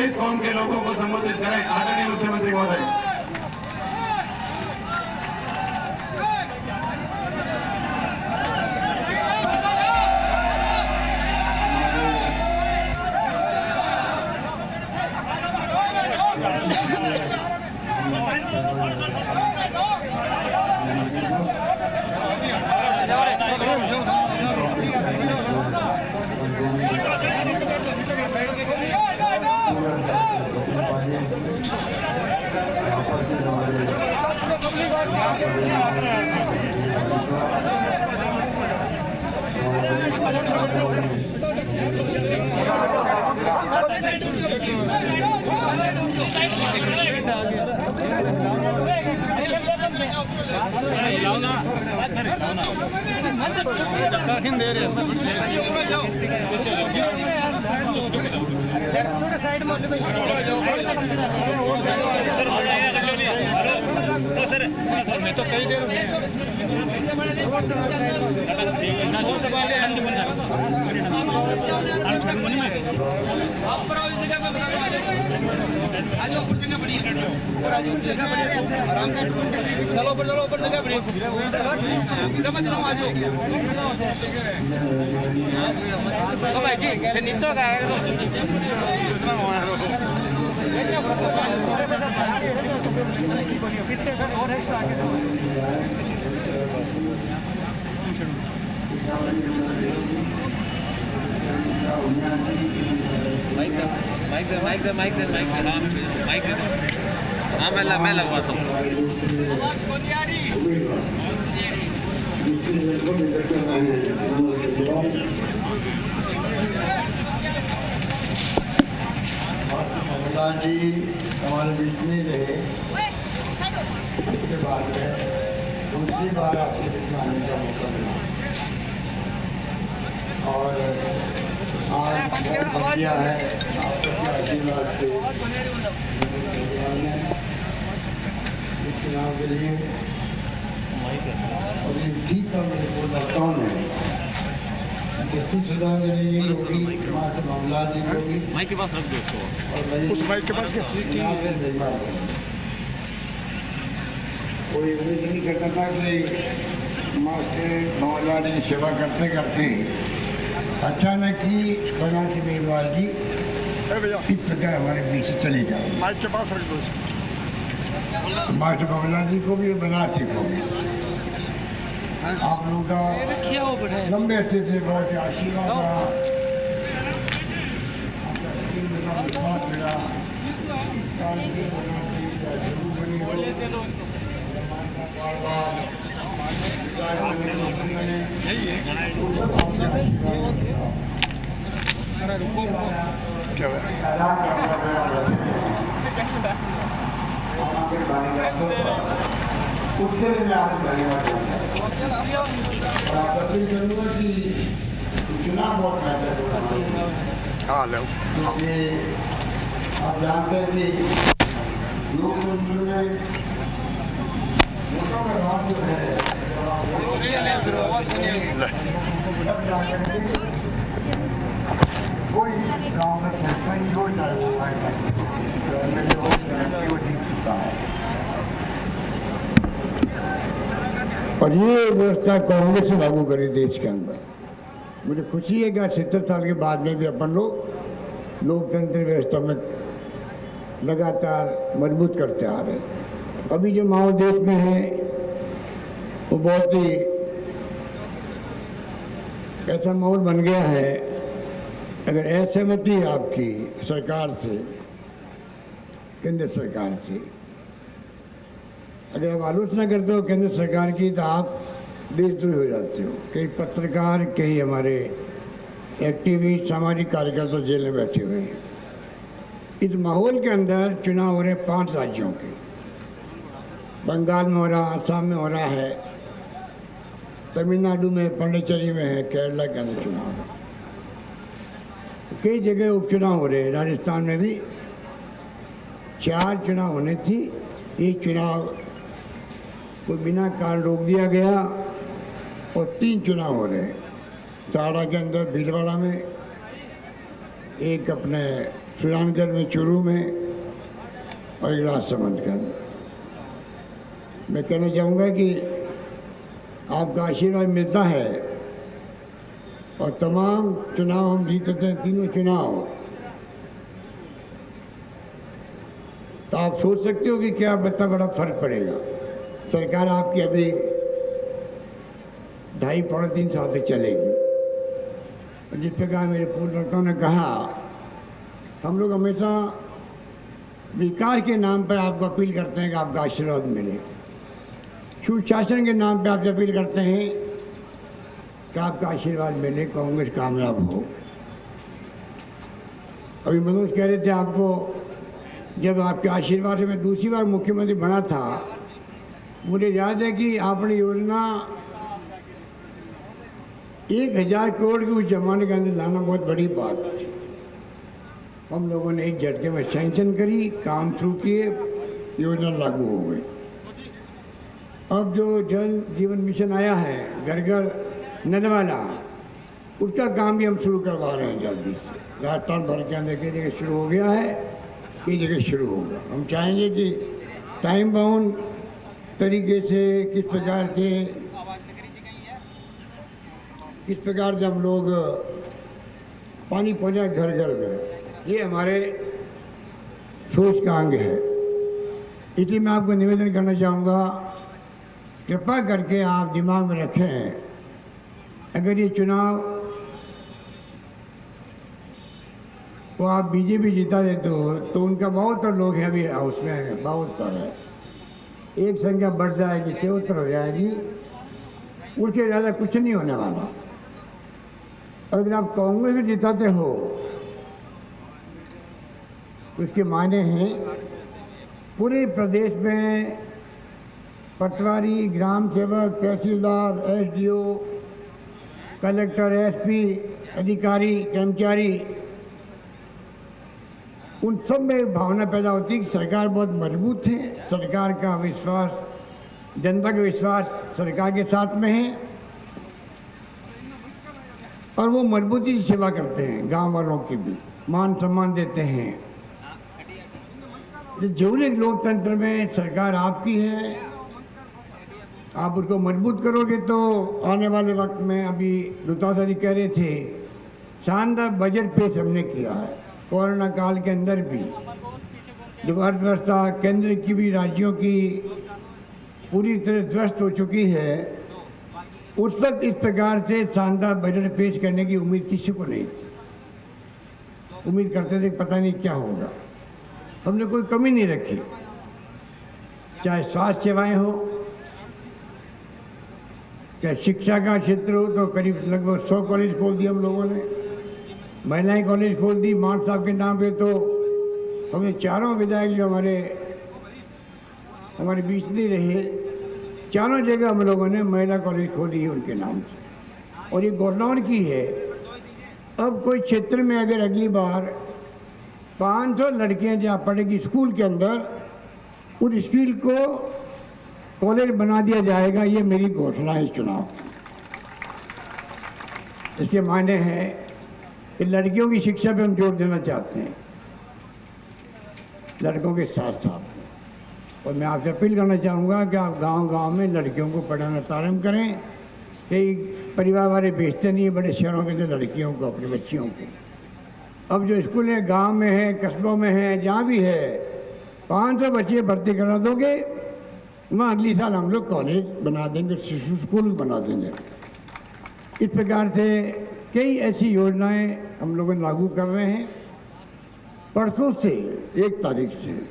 इस कौम के लोगों को संबोधित करें। आदरणीय मुख्यमंत्री महोदय। मैं तो कई देर चलो ऊपर जगह बड़ी भाई जी नीचे का माइक हाँ मैं लगवाता हूँ। जी हमारे बीच में रहे, उसके बाद में दूसरी बार आपके बीच में आने का मौका मिला और आज बहुत बढ़िया है आपके आशीर्वाद से इस चुनाव के लिए और ये जीत का मेरे को लगता है कुछ सुधार के लिए यही होगी मामला जी होगी माइक के पास रख दो और उस माइक के पास कोई उम्मीद नहीं करता था कि माँ से मामला की सेवा करते करते अचानक ही बनारसी मेघवाल जी इस प्रकार हमारे बीच से चले जाए। माइक के पास रख दो मास्टर बाबूलाल जी को भी और बनारसी को भी आप लोगों का लंबे अरसे से बहुत आशीर्वाद रहा, विश्वास मिला, उसके लिए मैं आपको धन्यवाद दूंगा और आप अपील करूँगा कि चुनाव बहुत बेहतर होगा क्योंकि आप जानते हैं कि लोकतंत्र में वोटों का भाव जो है कोई गाँव में सरपंच हो जाए और ये व्यवस्था कांग्रेस ने लागू करी देश के अंदर। मुझे खुशी है कि 70 साल के बाद में भी अपन लोग लोकतंत्र व्यवस्था में लगातार मजबूत करते आ रहे हैं। अभी जो माहौल देश में है वो बहुत ही ऐसा माहौल बन गया है, अगर असहमति है आपकी सरकार से, केंद्र सरकार से, अगर आप आलोचना करते हो केंद्र सरकार की तो आप देशद्रोही हो जाते हो। कई पत्रकार, कई हमारे एक्टिविस्ट, सामाजिक कार्यकर्ता जेल में बैठे हुए हैं। इस माहौल के अंदर चुनाव हो रहे हैं 5 राज्यों के, बंगाल में हो रहा, आसाम में हो रहा है, तमिलनाडु में, पांडिचेरी में है, केरला के अंदर चुनाव है, कई जगह उपचुनाव हो रहे हैं। राजस्थान में भी 4 चुनाव होने थी, एक चुनाव को बिना कारण रोक दिया गया और 3 चुनाव हो रहे हैं। साड़ा के अंदर भीलवाड़ा में, एक अपने सुजानगढ़ में, चूरू में और एक राजसमंद के अंदर। मैं कहना चाहूँगा कि आपका आशीर्वाद मिलता है और तमाम चुनाव हम जीतते हैं, तीनों चुनाव। तो आप सोच सकते हो कि क्या इतना बड़ा फर्क पड़ेगा। सरकार आपकी अभी 2.5-3 साल तक चलेगी। जिस प्रकार मेरे पूर्व वक्ताओं ने कहा, हम लोग हमेशा विकास के नाम पर आपको अपील करते हैं कि आपका आशीर्वाद मिले, सुशासन के नाम पर आपसे अपील करते हैं कि आपका आशीर्वाद मिले, कांग्रेस कामयाब हो। अभी मनोज कह रहे थे आपको, जब आपके आशीर्वाद से मैं दूसरी बार मुख्यमंत्री बना था, मुझे याद है कि आपने योजना 1000 करोड़ की उस जमाने के अंदर लाना बहुत बड़ी बात थी। हम लोगों ने एक झटके में सैंक्शन करी, काम शुरू किए, योजना लागू हो गई। अब जो जल जीवन मिशन आया है, घर घर नल वाला, उसका काम भी हम शुरू करवा रहे हैं जल्दी से। राजस्थान भर के अंदर कई जगह शुरू हो गया है, कई जगह शुरू होगा। हम चाहेंगे कि टाइम बाउंड तरीके से किस प्रकार से हम लोग पानी पहुँचाए घर घर में, ये हमारे सोच का अंग है। इसलिए मैं आपको निवेदन करना चाहूँगा, कृपा करके आप दिमाग में रखें, अगर ये चुनाव को आप बीजेपी जिता देते हो तो उनका 72 लोग हैं अभी हाउस में, 72 है। एक संख्या बढ़ जाएगी, 73 हो जाएगी, उसके ज़्यादा कुछ नहीं होने वाला। और अगर आप कांग्रेस को जिताते हो तो उसके मायने हैं पूरे प्रदेश में पटवारी, ग्राम सेवक, तहसीलदार, SDO, कलेक्टर, SP, अधिकारी, कर्मचारी, उन सब में एक भावना पैदा होती है कि सरकार बहुत मजबूत है, सरकार का विश्वास, जनता का विश्वास सरकार के साथ में है और वो मजबूती से सेवा करते हैं, गांव वालों की भी मान सम्मान देते हैं। जरूरी लोकतंत्र में सरकार आपकी है, आप उसको मजबूत करोगे तो आने वाले वक्त में, अभी दुतावत जी कह रहे थे, शानदार बजट पेश हमने किया है। कोरोना काल के अंदर भी जब अर्थव्यवस्था केंद्र की भी राज्यों की पूरी तरह ध्वस्त हो चुकी है, उस वक्त इस प्रकार से शानदार बजट पेश करने की उम्मीद किसी को नहीं थी। उम्मीद करते थे पता नहीं क्या होगा। हमने कोई कमी नहीं रखी, चाहे स्वास्थ्य सेवाएं हो, चाहे शिक्षा का क्षेत्र हो, तो करीब लगभग 100 कॉलेज खोल दिए हम लोगों ने, महिलाएं कॉलेज खोल दी मान साहब के नाम पे। तो हमने चारों विधायक जो हमारे बीच नहीं रहे, चारों जगह हम लोगों ने महिला कॉलेज खोली है उनके नाम से। और ये घोषणाओं की है, अब कोई क्षेत्र में अगर अगली बार 500 लड़कियां जहाँ पढ़ेगी स्कूल के अंदर, उस स्कूल को कॉलेज बना दिया जाएगा। ये मेरी घोषणा है इस चुनाव की। इसके मायने हैं कि लड़कियों की शिक्षा पे हम जोर देना चाहते हैं, लड़कों के साथ साथ में। और मैं आपसे अपील करना चाहूँगा कि आप गांव-गांव में लड़कियों को पढ़ाना प्रारंभ करें। कई परिवार वाले भेजते नहीं है बड़े शहरों के अंदर लड़कियों को, अपनी बच्चियों को। अब जो स्कूल है गांव में है, कस्बों में है, जहाँ भी है, 500 बच्चे भर्ती करा दोगे, वहाँ अगली साल हम लोग कॉलेज बना देंगे, शिशु स्कूल बना देंगे। इस प्रकार से कई ऐसी योजनाएं हम लोग लागू कर रहे हैं। परसों से 1 तारीख से,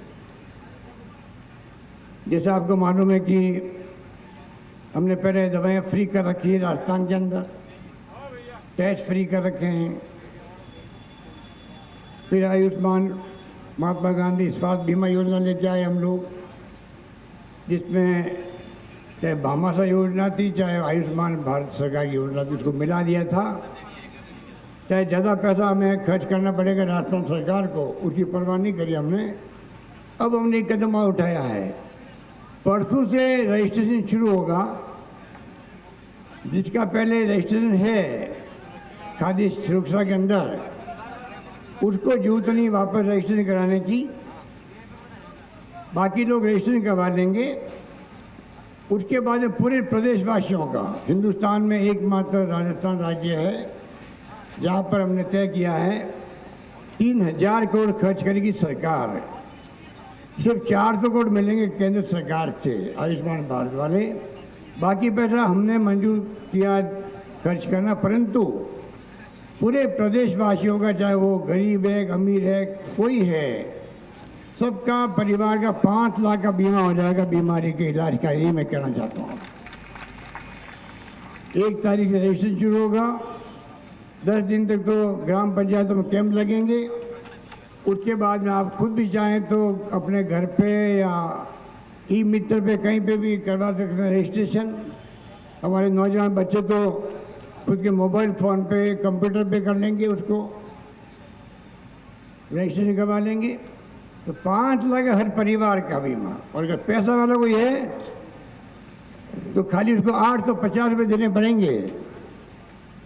जैसे आपको मालूम है कि हमने पहले दवाएं फ्री कर रखी है राजस्थान के अंदर, टेस्ट फ्री कर रखे हैं। फिर आयुष्मान महात्मा गांधी स्वास्थ्य बीमा योजना लेके आए हम लोग, जिसमें चाहे भामाशाह योजना थी, चाहे आयुष्मान भारत सरकार की योजना थी, उसको मिला दिया था। चाहे ज़्यादा पैसा हमें खर्च करना पड़ेगा राजस्थान सरकार को, उसकी परवाह नहीं करी हमने। अब हमने एक कदम और उठाया है, परसों से रजिस्ट्रेशन शुरू होगा। जिसका पहले रजिस्ट्रेशन है खाद्य सुरक्षा के अंदर, उसको जरूरत नहीं वापस रजिस्ट्रेशन कराने की, बाकी लोग रजिस्ट्रेशन करवा लेंगे। उसके बाद पूरे प्रदेशवासियों का, हिंदुस्तान में एकमात्र राजस्थान राज्य है जहाँ पर हमने तय किया है 3000 करोड़ खर्च करेगी सरकार, सिर्फ 400 करोड़ मिलेंगे केंद्र सरकार से आयुष्मान भारत वाले, बाकी पैसा हमने मंजूर किया खर्च करना। परंतु पूरे प्रदेशवासियों का, चाहे वो गरीब है अमीर है कोई है, सबका परिवार का 5 लाख का बीमा हो जाएगा बीमारी के इलाज का। ये मैं कहना चाहता हूँ। 1 तारीख से रजिस्ट्रेशन शुरू होगा, 10 दिन तक तो ग्राम पंचायतों में कैंप लगेंगे। उसके बाद में आप खुद भी चाहें तो अपने घर पे या ई मित्र पे कहीं पे भी करवा सकते हैं रजिस्ट्रेशन। हमारे नौजवान बच्चे तो खुद के मोबाइल फ़ोन पे कंप्यूटर पे कर लेंगे, उसको रजिस्ट्रेशन करवा लेंगे। तो 5 लाख हर परिवार का बीमा। और अगर पैसा वाला कोई है तो खाली उसको 850 रुपये देने पड़ेंगे,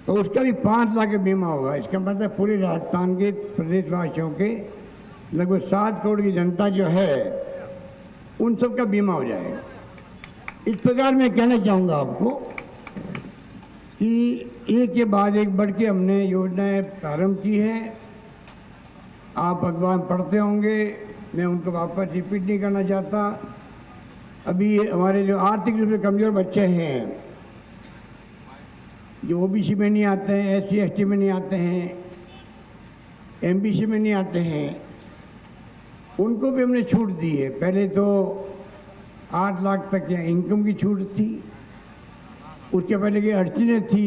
तो उसका भी 5 लाख का बीमा होगा। इसका मतलब पूरे राजस्थान के प्रदेशवासियों के लगभग 7 करोड़ की जनता जो है उन सब का बीमा हो जाएगा। इस प्रकार मैं कहना चाहूँगा आपको कि एक के बाद एक बढ़ के हमने योजनाएं प्रारंभ की है। आप अखबार पढ़ते होंगे, मैं उनको वापस रिपीट नहीं करना चाहता। अभी हमारे जो आर्थिक रूप से कमज़ोर बच्चे हैं, जो ओबीसी में नहीं आते हैं, SC ST में नहीं आते हैं, MBC में नहीं आते हैं, उनको भी हमने छूट दी है। पहले तो 8 लाख तक या इनकम की छूट थी, उसके पहले की अड़चनें थी,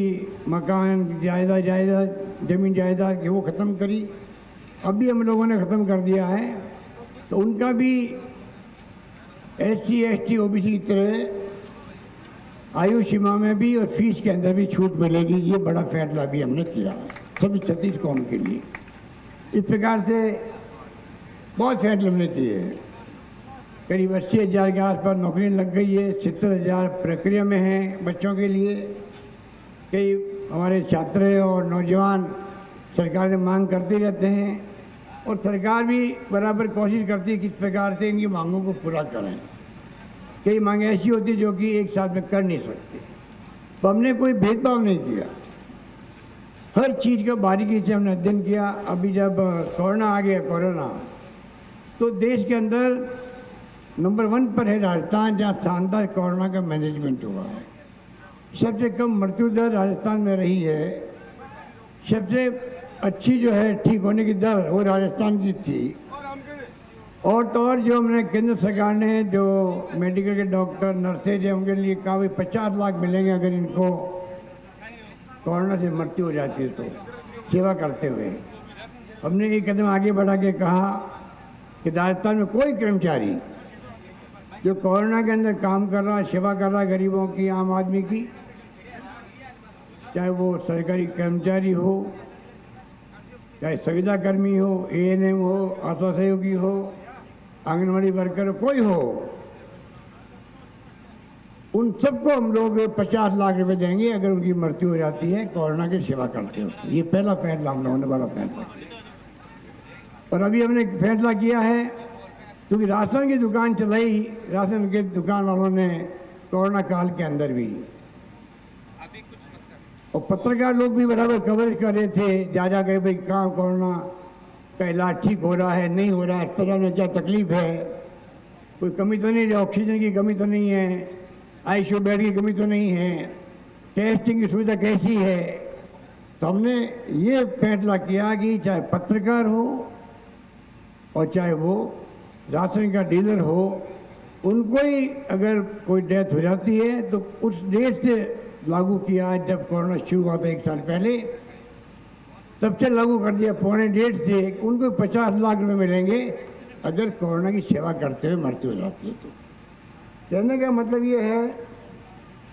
मकान जायदाद ज़मीन जायदाद की, वो ख़त्म करी। अभी हम लोगों ने ख़त्म कर दिया है, तो उनका भी SC ST OBC की तरह आयु सीमा में भी और फीस के अंदर भी छूट मिलेगी। ये बड़ा फैसला भी हमने किया है सभी 36 कौम के लिए। इस प्रकार से बहुत फैसले हमने किए हैं। करीब 80,000 के आसपास नौकरी लग गई है, 70,000 प्रक्रिया में हैं बच्चों के लिए। कई हमारे छात्र और नौजवान सरकार से मांग करते रहते हैं और सरकार भी बराबर कोशिश करती है किस प्रकार से इनकी मांगों को पूरा करें। कई मांगें ऐसी होती जो कि एक साथ में कर नहीं सकते, तो हमने कोई भेदभाव नहीं किया, हर चीज़ का बारीकी से हमने अध्ययन किया। अभी जब कोरोना आ गया, कोरोना तो देश के अंदर नंबर 1 पर है राजस्थान, जहाँ शानदार कोरोना का मैनेजमेंट हुआ है। सबसे कम मृत्यु दर राजस्थान में रही है, सबसे अच्छी जो है ठीक होने की दर वो राजस्थान की थी। और तो और जो हमने केंद्र सरकार ने जो मेडिकल के डॉक्टर नर्सेज हैं उनके लिए कहा भाई 50 लाख मिलेंगे अगर इनको कोरोना से मृत्यु हो जाती है तो सेवा करते हुए। हमने एक कदम आगे बढ़ा के कहा कि राजस्थान में कोई कर्मचारी जो कोरोना के अंदर काम कर रहा है, सेवा कर रहा है गरीबों की, आम आदमी की, चाहे वो सरकारी कर्मचारी हो, चाहे संविदा कर्मी हो, ANM हो, आशा सहयोगी हो, आंगनबाड़ी वर्कर कोई हो, उन सबको हम लोग 50 लाख रुपए देंगे अगर उनकी मृत्यु हो जाती है कोरोना की सेवा करते हो। ये पहला फैसला हमने होने वाला फैसला। और अभी हमने फैसला किया है क्योंकि राशन की दुकान चलाई, राशन के दुकान वालों ने कोरोना काल के अंदर भी, और पत्रकार लोग भी बराबर कवरेज कर रहे थे, जा गए भाई कहाँ कोरोना का इलाज ठीक हो रहा है, नहीं हो रहा है, अस्पताल में क्या तकलीफ है, कोई कमी तो नहीं है, ऑक्सीजन की कमी तो नहीं है, ICU बेड की कमी तो नहीं है, टेस्टिंग की सुविधा कैसी है। तो हमने ये फैसला किया कि चाहे पत्रकार हो और चाहे वो राशन का डीलर हो, उनको ही अगर कोई डेथ हो जाती है तो उस डेट से लागू किया, जब कोरोना शुरू हुआ था 1 साल पहले, तब से लागू कर दिया पौने डेढ़ से, उनको 50 लाख रुपए मिलेंगे अगर कोरोना की सेवा करते हुए मृत्यु हो जाती है। तो कहने का मतलब ये है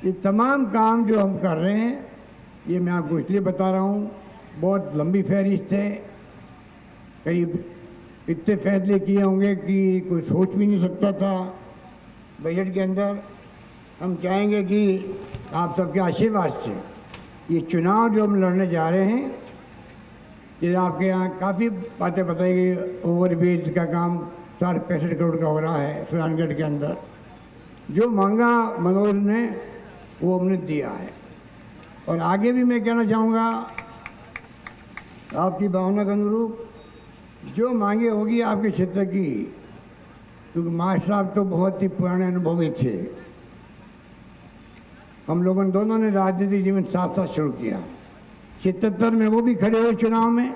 कि तमाम काम जो हम कर रहे हैं, ये मैं आपको इसलिए बता रहा हूँ, बहुत लंबी फहरिस्त है, करीब इतने फैसले किए होंगे कि कोई सोच भी नहीं सकता था बजट के अंदर। हम चाहेंगे कि आप सबके आशीर्वाद से ये चुनाव जो हम लड़ने जा रहे हैं ये आपके यहाँ काफ़ी बातें बताई गई। ओवरब्रिज का काम 65 करोड़ का हो रहा है सुजानगढ़ के अंदर। जो मांगा मनोज ने वो हमने दिया है। और आगे भी मैं कहना चाहूँगा आपकी भावना के अनुरूप जो मांगे होगी आपके क्षेत्र की, क्योंकि मास्टर साहब तो बहुत ही पुराने अनुभवी थे। हम लोगों ने दोनों ने राजनीतिक जीवन साथ साथ शुरू किया। 77 में वो भी खड़े हुए चुनाव में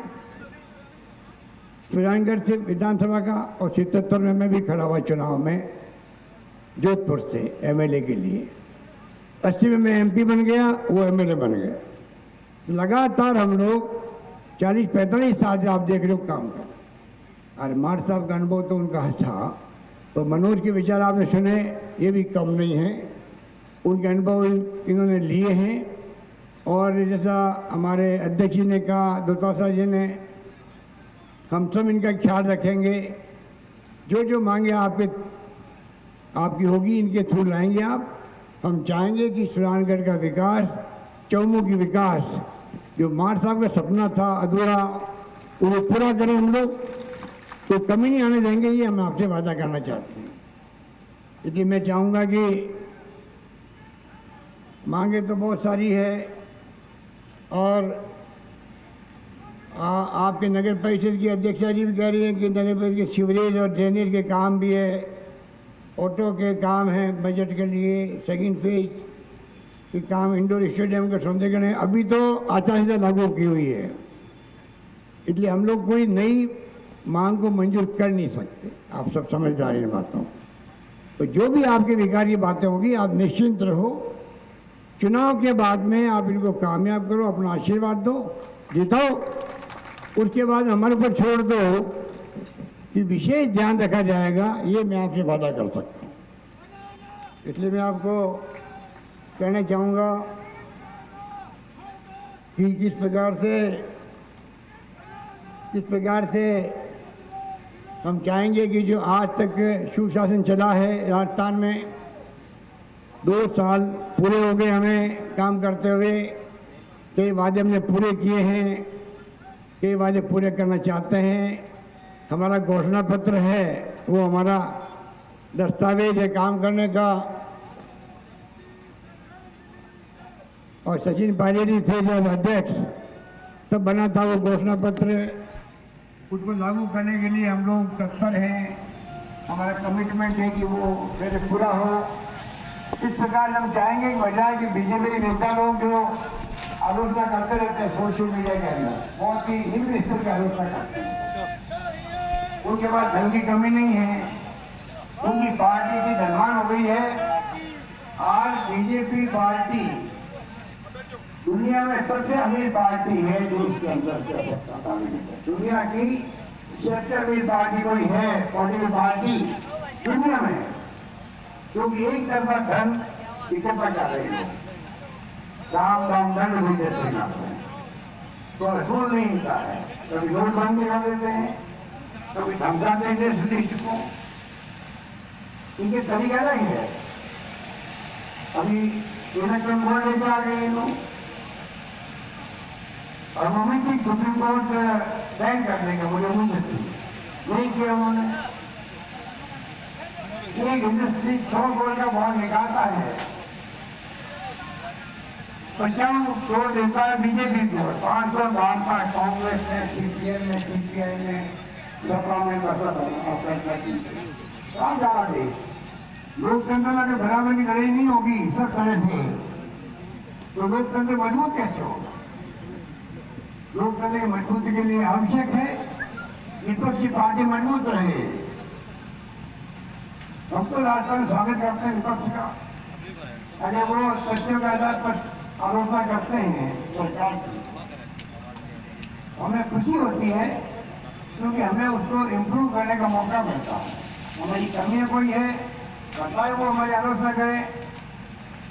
सुजानगढ़ से विधानसभा का, और 77 में मैं भी खड़ा हुआ चुनाव में जोधपुर से एमएलए के लिए। 80 में मैं एमपी बन गया, वो एमएलए बन गए। लगातार हम लोग 40-45 साल से आप देख रहे हो काम कर। और मार साहब का अनुभव तो उनका था, तो मनोज के विचार आपने सुने, ये भी कम नहीं है। उनके अनुभव इन्होंने लिए हैं। और जैसा हमारे अध्यक्ष जी ने कहा, दोतासा जी ने, हम सब इनका ख्याल रखेंगे। जो जो मांगे आपकी होगी इनके थ्रू लाएंगे आप। हम चाहेंगे कि सुजानगढ़ का विकास, चौमुखी विकास, जो मार साहब का सपना था अधूरा, वो पूरा करें हम लोग। तो कमी नहीं आने देंगे, ये हम आपसे वादा करना चाहते हैं। इसलिए मैं चाहूँगा कि मांगे तो बहुत सारी है। और आपके नगर परिषद की अध्यक्षा जी भी कह रही है कि नगर परिषद के सीवरेज और ड्रेनेज के काम भी है, ऑटो के काम हैं बजट के लिए, सेकेंड फेज के काम, इंडोर स्टेडियम का सौंदर्यीकरण है। अभी तो आचार संहिता लागू की हुई है, इसलिए हम लोग कोई नई मांग को मंजूर कर नहीं सकते। आप सब समझदार हैं इन बातों को। तो जो भी आपके विकास की बातें होगी, आप निश्चिंत रहो। चुनाव के बाद में आप इनको कामयाब करो, अपना आशीर्वाद दो, जिताओ। उसके बाद हमारे ऊपर छोड़ दो कि विशेष ध्यान रखा जाएगा, ये मैं आपसे वादा कर सकता हूँ। इसलिए मैं आपको कहना चाहूँगा कि किस प्रकार से हम चाहेंगे कि जो आज तक सुशासन चला है राजस्थान में, 2 साल पूरे हो गए हमें काम करते हुए। कई वादे हमने पूरे किए हैं, कई वादे पूरे करना चाहते हैं। हमारा घोषणा पत्र है, वो हमारा दस्तावेज है काम करने का। और सचिन पायलट जी थे जब अध्यक्ष, तब बना था वो घोषणा पत्र। उसको लागू करने के लिए हम लोग तत्पर हैं। हमारा कमिटमेंट है कि वो पहले पूरा हो। इस प्रकार हम चाहेंगे कि बजाय कि बीजेपी के नेता लोग जो आलोचना करते रहते हैं सोशल मीडिया के अंदर, बहुत ही निम्न स्तर की आलोचना करते हैं, उनके पास धन की कमी नहीं है, उनकी पार्टी की धनवान हो गई है। आज बीजेपी पार्टी दुनिया में सबसे अमीर पार्टी है देश के अंदर से। दुनिया की सबसे अमीर पार्टी कोई है, पॉलिटिकल पार्टी दुनिया में, क्योंकि एक तरफा धन इकट्ठा कर रही है, काम दंड भी देते हैं, तो असूल नहीं मिलता है। कभी नोटबंदी कर देते हैं, कभी धमका देते हैं लिस्ट को। इनके तरीका नहीं है। अभी इलेक्ट्रॉन बोर्ड लेकर आ गए लोग, और मम्मी की सुप्रीम कोर्ट बैन करने का मुझे नहीं किया उन्होंने। एक इंडस्ट्री 100 करोड़ का बॉन्ड निकालता है, 50 करोड़ देता है बीजेपी को, 500 बांटता है कांग्रेस ने, सीपीएम ने, सीपीआई ने, सपा में। कहाँ जा रहा देश? लोकतंत्र में बराबर की लड़ाई नहीं होगी सब तरह से, तो लोकतंत्र मजबूत कैसे होगा? लोकतंत्र की मजबूती के लिए आवश्यक है विपक्ष की पार्टी मजबूत रहे। हम तो राजस्थान में स्वागत करते हैं विपक्ष का, अगर वो तथ्यों के आधार पर आलोचना करते हैं सरकार की, हमें खुशी होती है, क्योंकि हमें उसको इम्प्रूव करने का मौका मिलता है। हमारी कमियां कोई है बताए, वो हमारी आलोचना करें,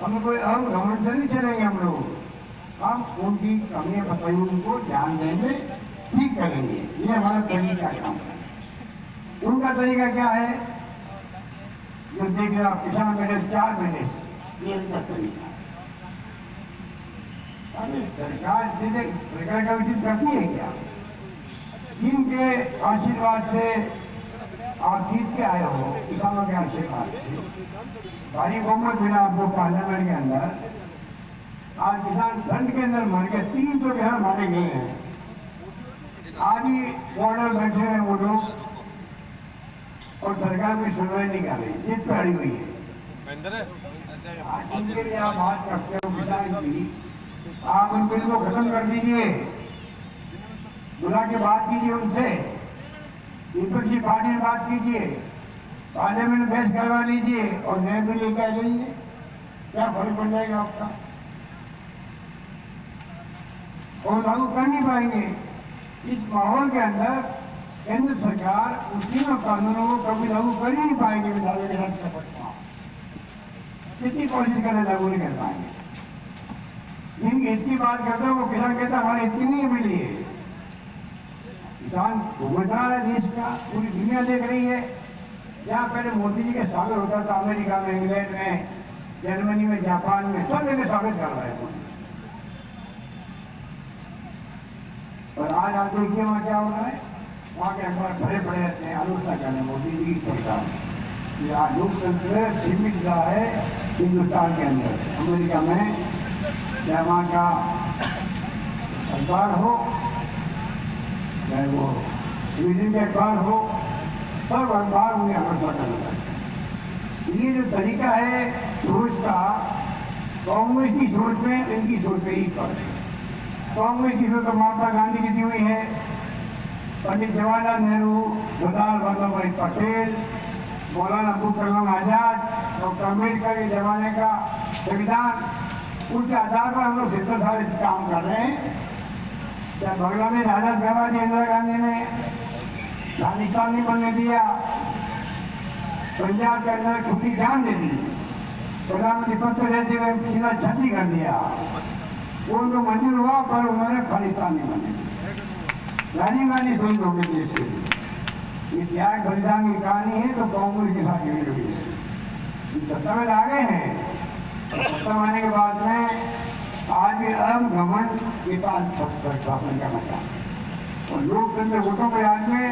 हमें कोई और घमंड से नहीं चलेंगे हम लोग। हम उनकी कमियां बताइए, उनको ध्यान देंगे, ठीक करेंगे। ये हमारा तरीका काम है। उनका तरीका क्या है? जो देख रहे आप किसान मेरे 4 महीने से, ये उनका तरीका है। सरकार का विजिट करती है क्या? जिनके आशीर्वाद से आप जीत के आए हो, किसानों के आशीर्वाद से भारी बहुमत मिला आपको पार्लियामेंट के अंदर। आज किसान ठंड के अंदर मर गए, 300 किसान मारे गए हैं। आज ही बॉर्डर बैठे हैं वो लोग और सरकार भी सुनवाई नहीं कर रही, जीत पे अड़ी हुई है। आज उनके लिए आप बात करते हो किसान की, आप उन बिल को खत्म कर दीजिए, बुला के बात कीजिए उनसे, विपक्षी पार्टी में बात कीजिए, पार्लियामेंट में बहस करवा लीजिए और नए बिल लेकर आ जाइए। क्या फर्क पड़ जाएगा आपका? और लागू कर नहीं पाएंगे। इस माहौल के अंदर केंद्र सरकार उन तीनों कानूनों को कभी लागू कर ही नहीं पाएंगे। विधायक के साथ सपटना कितनी कोशिश करें, लागू नहीं कर पाएंगे। जिनकी इतनी बात करते हो वो किसान कहता हमारे इतनी नहीं मिली है। किसान भुगत रहा है, देश का पूरी दुनिया देख रही है। जहाँ पहले मोदी जी का स्वागत होता था अमेरिका में, इंग्लैंड में, जर्मनी में, जापान में, सब जगह स्वागत कर रहा है। और आज आप देखिए वहाँ क्या हो रहा है, वहाँ के अखबार भरे पड़े रहते हैं आलोचना करने मोदी जी की सरकार। आज लोकतंत्र सीमित रहा है हिंदुस्तान के अंदर। अमेरिका में चाहे वहाँ का अखबार हो, चाहे वो स्वीडन के अखबार हो, सब अखबार उन्हें आलोचना करना है। ये जो तरीका है सोच का, कांग्रेस की सोच में इनकी सोच में ही फर्क है। कांग्रेस की सोच तो महात्मा गांधी की दी हुई है, पंडित जवाहरलाल नेहरू, सरदार वल्लभ भाई पटेल, मौलाना अबुल कलाम आजाद, डॉक्टर अम्बेडकर के जमाने का संविधान, उनके आधार पर हम लोग 70 साल काम कर रहे हैं। क्या बांग्लादेश आजाद करवा दिया इंदिरा गांधी ने, राजस्थान नहीं बनने दिया, पंजाब के अंदर खुद की जान दे दी, प्रधानमंत्री पद पर रहते हुए सीधा छाती कर दिया। वो उनको मंजूर हुआ पर उन्होंने खालिस्तान नहीं बनने दिया। राजीव गांधी शहीद हो गए देश के लिए। ये त्याग बलिदान की कहानी है तो कांग्रेस के साथ जुड़ी हुई है। सत्ता में आ गए हैं, सत्ता आने के बाद में आज भी अहम घमंड के साथ स्थापना करना चाहते और लोकतंत्र वोटों के राज में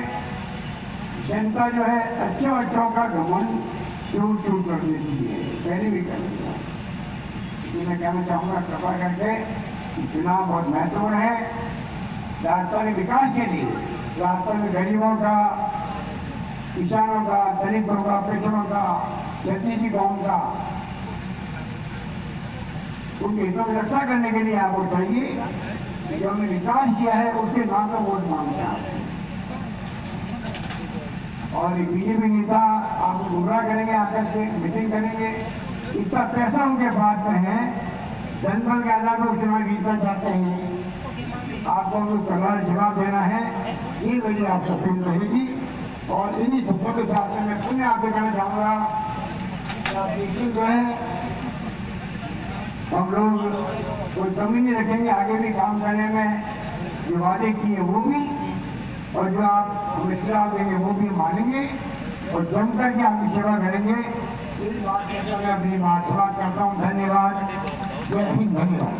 जनता जो है अच्छों का घमंड चूर कर देती है, पहले भी कर दिया। इसलिए मैं कहना चाहूँगा कृपा करके चुनाव बहुत महत्वपूर्ण है राजस्थान के विकास के लिए। राजस्थान में गरीबों का, किसानों का, दलितों का, पिछड़ों का, छत्तीसी गाँव का, उनके हितों की रक्षा करने के लिए आप उठाइए। जो हमने विकास किया है उसके नाम पर वोट मांगते हैं। और बीजेपी नेता आपको गुमराह करेंगे, आकर के मीटिंग करेंगे। इतना पैसा उनके पास में है, जनबल के आधार पर चुनाव जीतना चाहते हैं। आपको उनको करार जवाब देना है, ये मेरी आपसे अपील रहेगी। और इन्हीं सबों के साथ में मैं पुनः आपसे कहना चाहूँगा जो है हम लोग कोई कमी नहीं रखेंगे, आगे भी काम करने में जो वादे किए वो भी, और जो आप हमें सुझाव देंगे वो भी मानेंगे और जम करके आपकी सेवा करेंगे। इस बात के मैं अपनी बात समाप्त करता हूँ। धन्यवाद। जय हिंद। धन्यवाद।